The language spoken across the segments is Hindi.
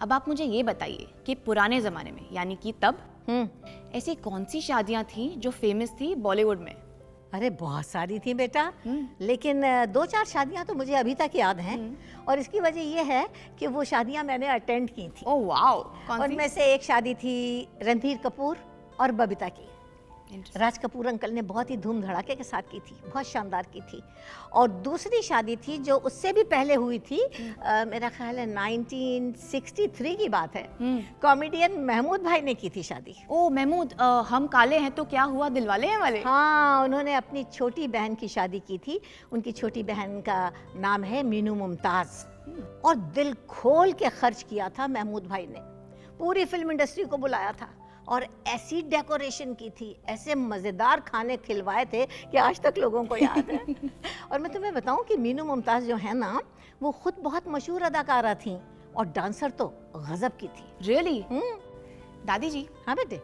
अब आप मुझे ये बताइए कि पुराने ज़माने में यानी कि तब ऐसी कौन सी शादियाँ थी जो फेमस थी बॉलीवुड में? अरे बहुत सारी थी बेटा, लेकिन दो चार शादियां तो मुझे अभी तक याद हैं। और इसकी वजह ये है कि वो शादियां मैंने अटेंड की थी। ओह वाओ, कौन सी? उनमें से एक शादी थी रणधीर कपूर और बबीता की। राज कपूर अंकल ने बहुत ही धूम धड़ाके के साथ की थी, बहुत शानदार की थी। और दूसरी शादी थी जो उससे भी पहले हुई थी, मेरा ख्याल है 1963 की बात है। कॉमेडियन महमूद भाई ने की थी शादी। ओह महमूद, हम काले हैं तो क्या हुआ दिलवाले हैं वाले? हाँ, उन्होंने अपनी छोटी बहन की शादी की थी। उनकी छोटी बहन का नाम है मीनू मुमताज। और दिल खोल के खर्च किया था महमूद भाई ने, पूरी फिल्म इंडस्ट्री को बुलाया था और ऐसी डेकोरेशन की थी, ऐसे मज़ेदार खाने खिलवाए थे कि आज तक लोगों को याद है। और मैं तुम्हें बताऊं कि मीनू मुमताज़ जो है ना, वो खुद बहुत मशहूर अदाकारा थी और डांसर तो गजब की थी। रियली? दादी जी, हाँ बेटे।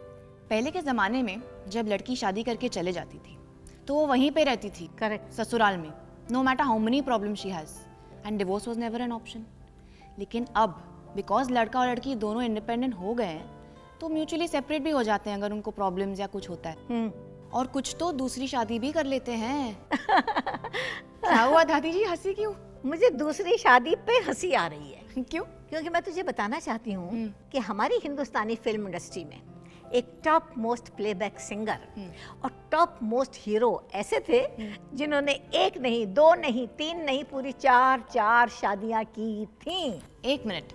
पहले के ज़माने में जब लड़की शादी करके चले जाती थी तो वो वहीं पे रहती थी, करेक्ट, ससुराल में, no matter how many problem she has, and divorce was never an option. लेकिन अब बिकॉज लड़का और लड़की दोनों इंडिपेंडेंट हो गए हैं तो म्यूचुअली सेपरेट भी हो जाते हैं अगर उनको प्रॉब्लम्स या कुछ होता है। और कुछ तो दूसरी शादी भी कर लेते हैं। क्या हुआ दादी जी, हंसी क्यों? मुझे दूसरी शादी पे हंसी आ रही है। क्यों? क्योंकि मैं तुझे बताना चाहती हूँ कि हमारी हिंदुस्तानी फिल्म इंडस्ट्री में एक टॉप मोस्ट प्लेबैक सिंगर और टॉप मोस्ट हीरो ऐसे थे जिन्होंने एक नहीं, दो नहीं, तीन नहीं, पूरी चार शादियां की थी। एक minute,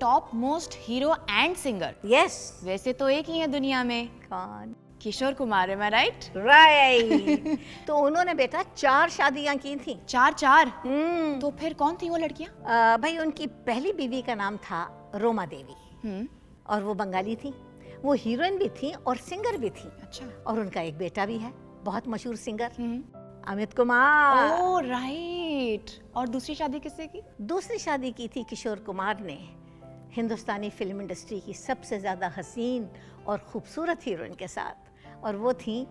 top most hero and singer? Yes. वैसे तो एक ही है दुनिया में। कौन? Kishore Kumar, am I right? Right. तो उन्होंने बेटा 4 शादियां की थी। चार? तो फिर कौन थी वो लड़कियां? भाई उनकी पहली बीवी का नाम था रोमा देवी और वो बंगाली थी। वो हीरोइन भी थी और सिंगर भी थी। अच्छा। और उनका एक बेटा भी है, बहुत मशहूर singer, Amit Kumar. Oh right. और दूसरी शादी किससे की? दूसरी शादी की थी किशोर कुमार ने हिंदुस्तानी फिल्म इंडस्ट्री की सबसे ज़्यादा हसीन और खूबसूरत हीरोइन के साथ, और वो थी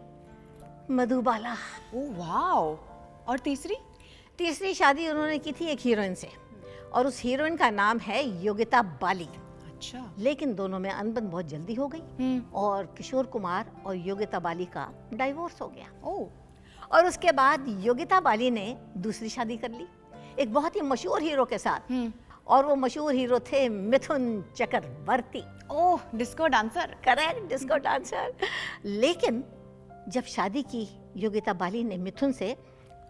मधुबाला। Oh wow. और तीसरी? तीसरी शादी उन्होंने की थी एक हीरोइन से और उस हीरोइन का नाम है योगिता बाली। अच्छा। लेकिन दोनों में अनबन बहुत जल्दी हो गई और किशोर कुमार और योगिता बाली का डाइवोर्स हो गया। ओह। और उसके बाद योगिता बाली ने दूसरी शादी कर ली एक बहुत ही मशहूर हीरो के साथ, और वो मशहूर हीरो थे Mithun Chakraborty. Oh, disco dancer. Correct, disco dancer. लेकिन जब शादी की योगिता बाली ने मिथुन से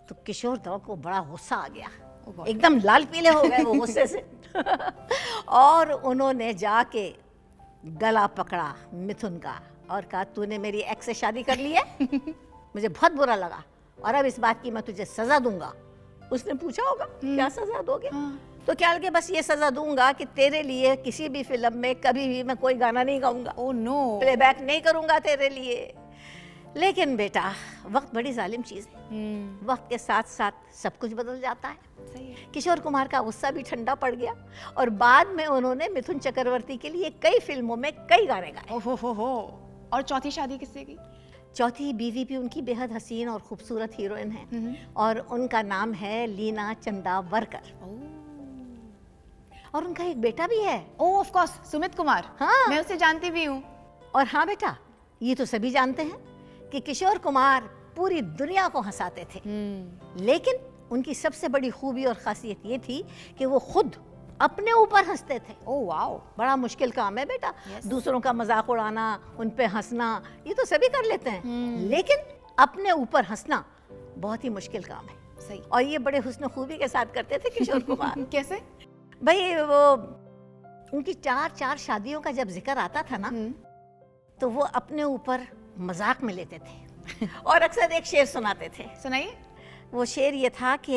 तो किशोर दा को बड़ा गुस्सा आ गया, एकदम लाल पीले हो गए वो गुस्से से। और उन्होंने जाके गला पकड़ा मिथुन का और कहा, तूने मेरी एक्स से शादी कर ली है, मुझे बहुत बुरा लगा और अब इस बात की मैं तुझे सजा दूंगा। उसने पूछा होगा क्या सजा दोगे? तो क्या लगे, बस ये सजा दूंगा कि तेरे लिए किसी भी फिल्म में कभी भी मैं कोई गाना नहीं गाऊंगा। Oh no. प्लेबैक नहीं करूंगा तेरे लिए। लेकिन बेटा, वक्त बड़ी जालिम चीज है। वक्त के साथ साथ सब कुछ बदल जाता है। सही है। किशोर कुमार का गुस्सा भी ठंडा पड़ गया और बाद में उन्होंने मिथुन चक्रवर्ती के लिए कई फिल्मों में कई गाने गाए। ओह हो। और चौथी शादी किससे की? चौथी बीवी भी उनकी बेहद हसीन और खूबसूरत हीरोइन है और उनका नाम है लीना चंदावरकर। और उनका एक बेटा भी है। ओह ऑफ कोर्स, सुमित कुमार। हाँ, मैं उसे जानती भी हूँ। और हाँ बेटा, ये तो सभी जानते हैं कि किशोर कुमार पूरी दुनिया को हंसाते थे। लेकिन उनकी सबसे बड़ी खूबी और खासियत ये थी कि वो खुद अपने ऊपर हंसते थे। Oh wow. बड़ा मुश्किल काम है बेटा। दूसरों का मजाक उड़ाना, उन पे हंसना, ये तो सभी कर लेते हैं, लेकिन अपने ऊपर हंसना बहुत ही मुश्किल काम है। सही। और ये बड़े हुस्न खूबी के साथ करते थे किशोर कुमार। कैसे? भाई वो उनकी 4 शादियों का जब जिक्र आता था ना, तो वो अपने ऊपर मजाक में लेते थे और अक्सर एक शेर सुनाते थे। सुनाइए। वो शेर ये था कि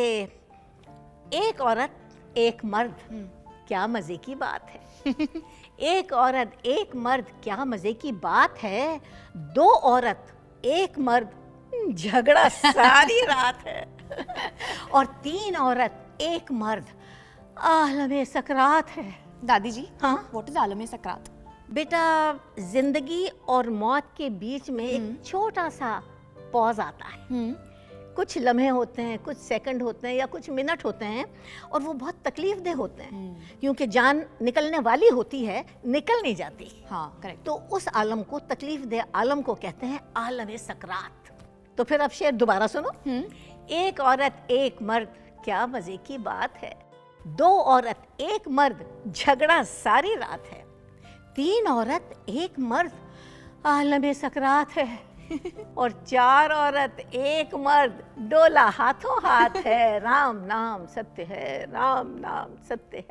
एक औरत एक मर्द, क्या मजे की बात है। एक औरत एक मर्द, क्या मजे की बात है। 2 औरत एक मर्द, झगड़ा सारी रात है। और 3 औरत एक मर्द, आलमे सकरात है। दादी जी, हाँ, व्हाट इज आलमे सकरात? बेटा, जिंदगी और मौत के बीच में एक छोटा सा पॉज आता है कुछ लम्हे होते हैं, कुछ सेकंड होते हैं या कुछ मिनट होते हैं और वो बहुत तकलीफ होते हैं क्योंकि जान निकलने वाली होती है, निकल नहीं जाती। हाँ करेक्ट। तो उस आलम को, तकलीफ दे आलम को कहते हैं आलम सकरात। तो फिर अब शेर दोबारा सुनो। एक औरत एक मर्द, क्या मजे की बात है। दो औरत एक मर्द, झगड़ा सारी रात है। तीन औरत एक मर्द, आलम सकरात है। और चार औरत एक मर्द, डोला हाथों हाथ है। राम नाम सत्य है, राम नाम सत्य है।